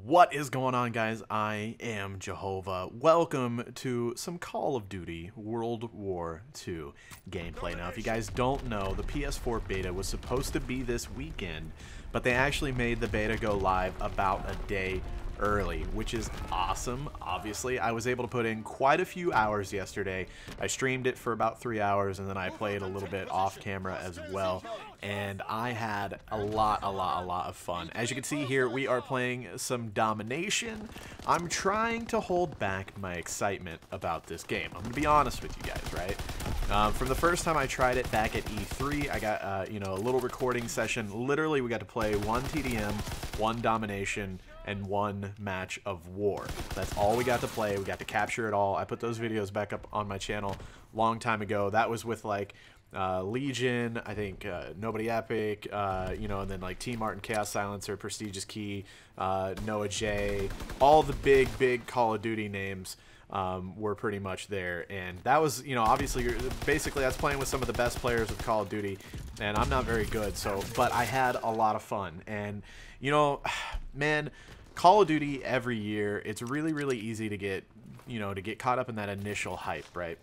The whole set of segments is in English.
What is going on, guys? I am Jahova. Welcome to some Call of Duty World War II gameplay. Now, if you guys don't know, the PS4 beta was supposed to be this weekend, but they actually made the beta go live about a day early, which is awesome. Obviously, I was able to put in quite a few hours yesterday. I streamed it for about 3 hours, and then I played a little bit off camera as well, and I had a lot of fun. As you can see here, we are playing some Domination. I'm trying to hold back my excitement about this game. I'm gonna be honest with you guys, right? From the first time I tried it back at E3, I got a little recording session. Literally, we got to play one TDM, one Domination, and one match of war. That's all we got to play. We got to capture it all. I put those videos back up on my channel a long time ago. That was with like Legion, I think Nobody Epic, and then like Team Martin, Chaos Silencer, Prestigious Key, Noah J, all the big Call of Duty names were pretty much there. And that was, obviously, basically that's playing with some of the best players of Call of Duty, and I'm not very good, but I had a lot of fun. And, man, Call of Duty every year, it's really easy to get, to get caught up in that initial hype, right?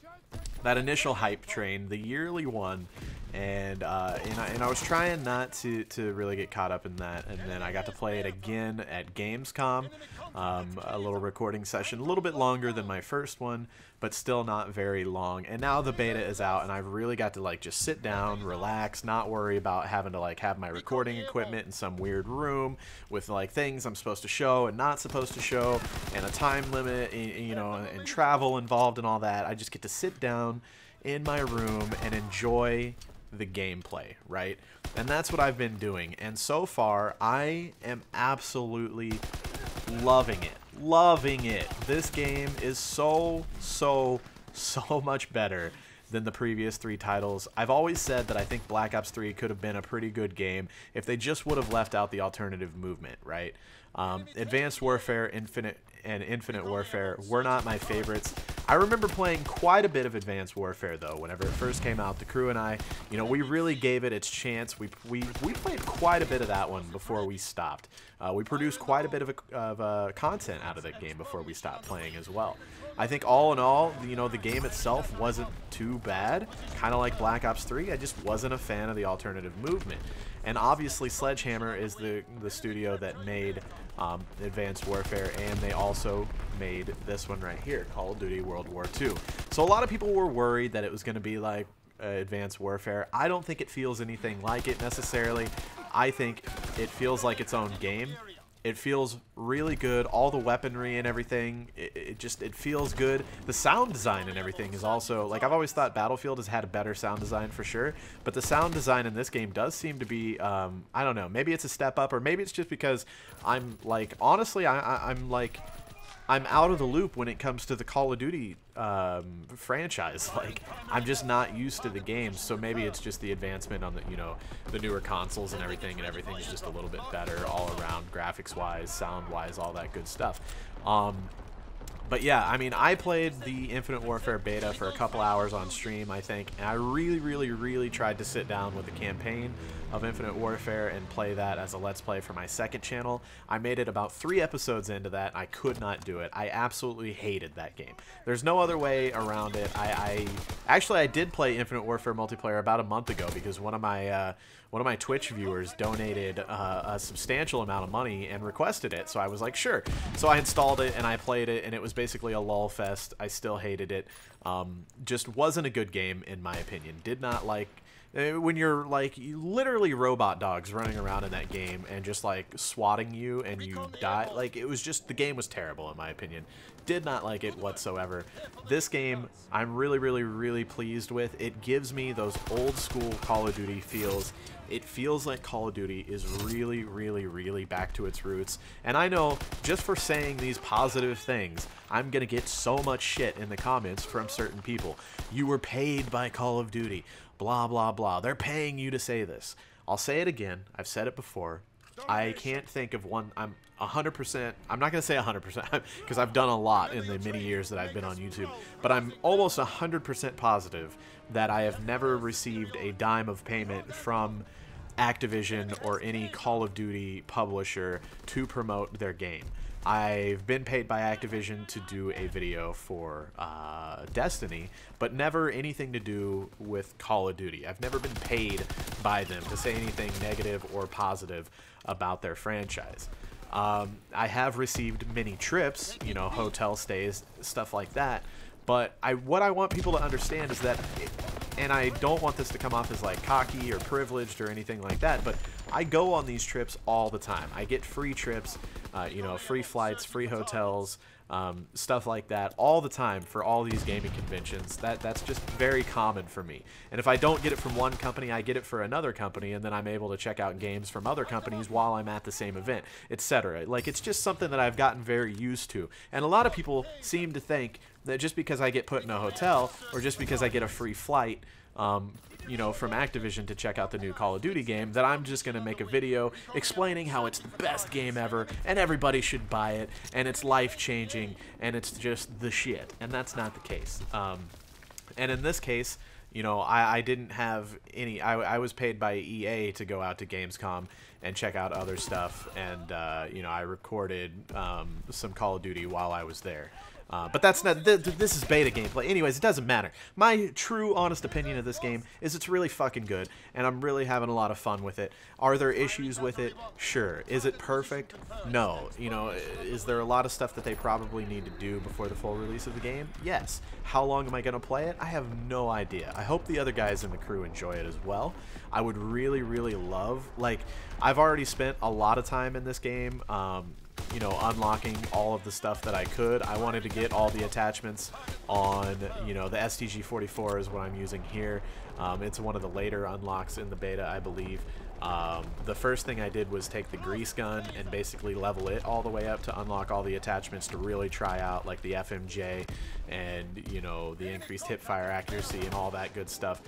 That initial hype train, the yearly one, and I was trying not to really get caught up in that, and then I got to play it again at Gamescom, a little recording session, a little bit longer than my first one, but still not very long. And now the beta is out, and I've really got to like just sit down, relax, not worry about having to like have my recording equipment in some weird room with like things I'm supposed to show and not supposed to show, and a time limit, and travel involved and all that. I just get to sit down in my room and enjoy the gameplay, right? And that's what I've been doing, and so far I am absolutely loving it. This game is so much better than the previous 3 titles. I've always said that I think Black Ops 3 could have been a pretty good game if they just would have left out the alternative movement, right? Advanced Warfare, Infinite Warfare were not my favorites. I remember playing quite a bit of Advanced Warfare, though, whenever it first came out. The crew and I, we really gave it its chance. We played quite a bit of that one before we stopped. We produced quite a bit of content out of that game before we stopped playing as well. I think all in all, the game itself wasn't too bad. Kind of like Black Ops 3, I just wasn't a fan of the alternative movement. And obviously Sledgehammer is the studio that made Advanced Warfare, and they also made this one right here, Call of Duty World War II. So a lot of people were worried that it was going to be like Advanced Warfare. I don't think it feels anything like it necessarily. I think it feels like its own game. It feels really good. All the weaponry and everything, it feels good. The sound design and everything is also, like, I've always thought Battlefield has had a better sound design for sure, but the sound design in this game does seem to be, I don't know, maybe it's a step up, or maybe it's just because I'm, like, honestly, I'm out of the loop when it comes to the Call of Duty franchise. Like, I'm just not used to the games, so maybe it's just the advancement on the the newer consoles and everything's just a little bit better all around, graphics wise, sound wise, all that good stuff. But yeah, I mean, I played the Infinite Warfare beta for a couple hours on stream, I think, and I really tried to sit down with the campaign of Infinite Warfare and play that as a Let's Play for my second channel. I made it about 3 episodes into that. I could not do it. I absolutely hated that game. There's no other way around it. Actually, I did play Infinite Warfare multiplayer about a month ago because one of my Twitch viewers donated a substantial amount of money and requested it, so I was like, sure. So I installed it and I played it, and it was basically a lull fest. I still hated it. Just wasn't a good game in my opinion. Did not like when you're like literally robot dogs running around in that game and just like swatting you and you die. Like, it was just, the game was terrible in my opinion. Did not like it whatsoever. This game I'm really pleased with. It gives me those old school Call of Duty feels. It feels like Call of Duty is really back to its roots. And I know, just for saying these positive things, I'm gonna get so much shit in the comments from certain people. You were paid by Call of Duty, blah blah. They're paying you to say this. I'll say it again. I've said it before. I can't think of one. I'm 100%, I'm not going to say 100% because I've done a lot in the many years that I've been on YouTube, but I'm almost 100% positive that I have never received a dime of payment from Activision or any Call of Duty publisher to promote their game. I've been paid by Activision to do a video for Destiny, but never anything to do with Call of Duty. I've never been paid by them to say anything negative or positive about their franchise. I have received many trips, you know, hotel stays, stuff like that, but what I want people to understand is that, and I don't want this to come off as like cocky or privileged or anything like that, but I go on these trips all the time. I get free trips, you know, free flights, free hotels, stuff like that all the time for all these gaming conventions. That's just very common for me. And if I don't get it from one company, I get it for another company, and then I'm able to check out games from other companies while I'm at the same event, etc. Like, it's just something that I've gotten very used to. And a lot of people seem to think that just because I get put in a hotel or just because I get a free flight, you know, from Activision to check out the new Call of Duty game, that I'm just going to make a video explaining how it's the best game ever and everybody should buy it and it's life-changing and it's just the shit. And that's not the case. And in this case, you know, I didn't have any... I was paid by EA to go out to Gamescom and check out other stuff, and, you know, I recorded some Call of Duty while I was there. But that's not, this is beta gameplay. Anyways, it doesn't matter. My true, honest opinion of this game is it's really fucking good, and I'm really having a lot of fun with it. Are there issues with it? Sure. Is it perfect? No. You know, is there a lot of stuff that they probably need to do before the full release of the game? Yes. How long am I going to play it? I have no idea. I hope the other guys in the crew enjoy it as well. I would really, really love, like, I've already spent a lot of time in this game, you know, unlocking all of the stuff that I could. I wanted to get all the attachments on, you know, the STG-44 is what I'm using here. It's one of the later unlocks in the beta, I believe. The first thing I did was take the grease gun and basically level it all the way up to unlock all the attachments to really try out, like the FMJ and, you know, the increased hipfire accuracy and all that good stuff.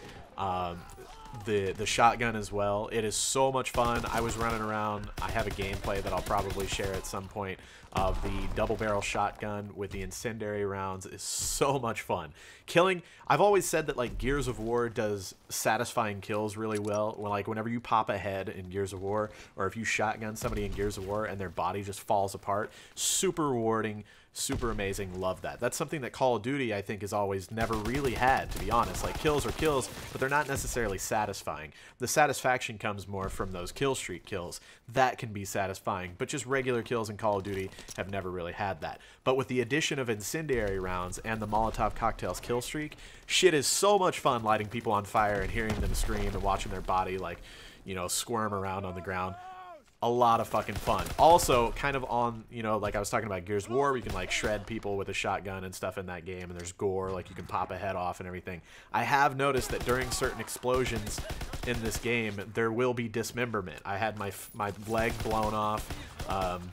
The shotgun as well. It is so much fun. I was running around. I have a gameplay that I'll probably share at some point of the double barrel shotgun with the incendiary rounds. Is so much fun. Killing, I've always said that like Gears of War does satisfying kills really well. When, like, whenever you pop a head in Gears of War, or if you shotgun somebody in Gears of War and their body just falls apart, super rewarding, super amazing. Love that. That's something that Call of Duty, I think, has always never really had, to be honest. Like, kills are kills, but they're not necessarily satisfying. The satisfaction comes more from those kill streak kills. That can be satisfying, but just regular kills in Call of Duty have never really had that. But with the addition of incendiary rounds and the Molotov cocktails kill streak, shit is so much fun lighting people on fire and hearing them scream and watching their body, like, you know, squirm around on the ground. A lot of fucking fun. Also, kind of on, you know, like I was talking about Gears of War, where you can like shred people with a shotgun and stuff in that game, and there's gore, like you can pop a head off and everything. I have noticed that during certain explosions in this game, there will be dismemberment. I had my leg blown off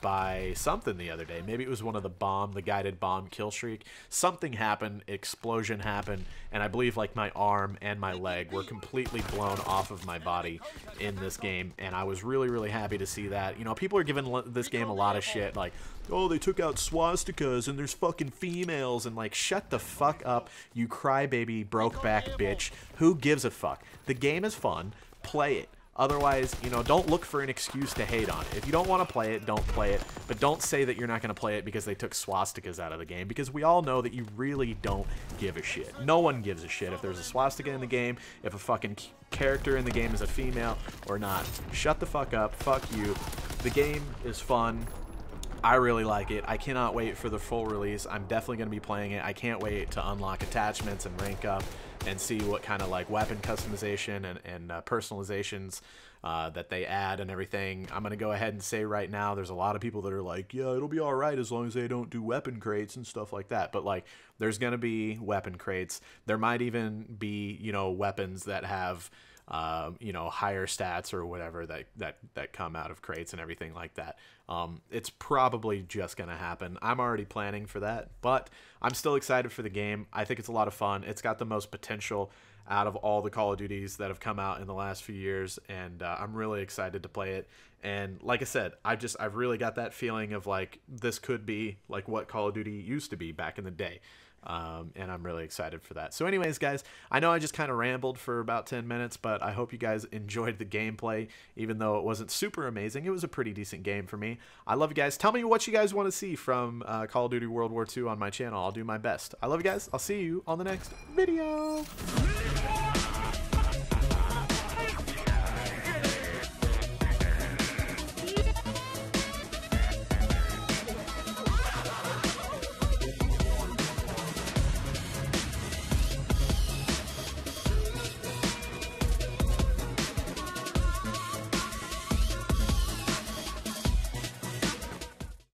by something the other day. Maybe it was one of the guided bomb kill streak. Something happened, explosion happened, and I believe like my arm and my leg were completely blown off of my body in this game, and I was really, really happy to see that. You know, people are giving this game a lot of shit, like, oh, they took out swastikas and there's fucking females, and like, shut the fuck up, you crybaby broke back bitch. Who gives a fuck? The game is fun. Play it. Otherwise, you know, don't look for an excuse to hate on it. If you don't want to play it, don't play it. But don't say that you're not going to play it because they took swastikas out of the game, because we all know that you really don't give a shit. No one gives a shit if there's a swastika in the game, if a fucking character in the game is a female or not. Shut the fuck up. Fuck you. The game is fun. I really like it. I cannot wait for the full release. I'm definitely going to be playing it. I can't wait to unlock attachments and rank up and see what kind of like weapon customization and personalizations that they add and everything. I'm going to go ahead and say right now, there's a lot of people that are like, yeah, it'll be all right as long as they don't do weapon crates and stuff like that. But like, there's going to be weapon crates. There might even be, you know, weapons that have you know, higher stats or whatever that come out of crates and everything like that. It's probably just gonna happen. I'm already planning for that, but I'm still excited for the game. I think it's a lot of fun. It's got the most potential out of all the Call of Duties that have come out in the last few years, and I'm really excited to play it. And like I said, I've really got that feeling of like, this could be like what Call of Duty used to be back in the day. And I'm really excited for that. So anyways, guys, I know I just kind of rambled for about 10 minutes, but I hope you guys enjoyed the gameplay. Even though it wasn't super amazing, it was a pretty decent game for me. I love you guys. Tell me what you guys want to see from Call of Duty World War II on my channel. I'll do my best. I love you guys. I'll see you on the next video.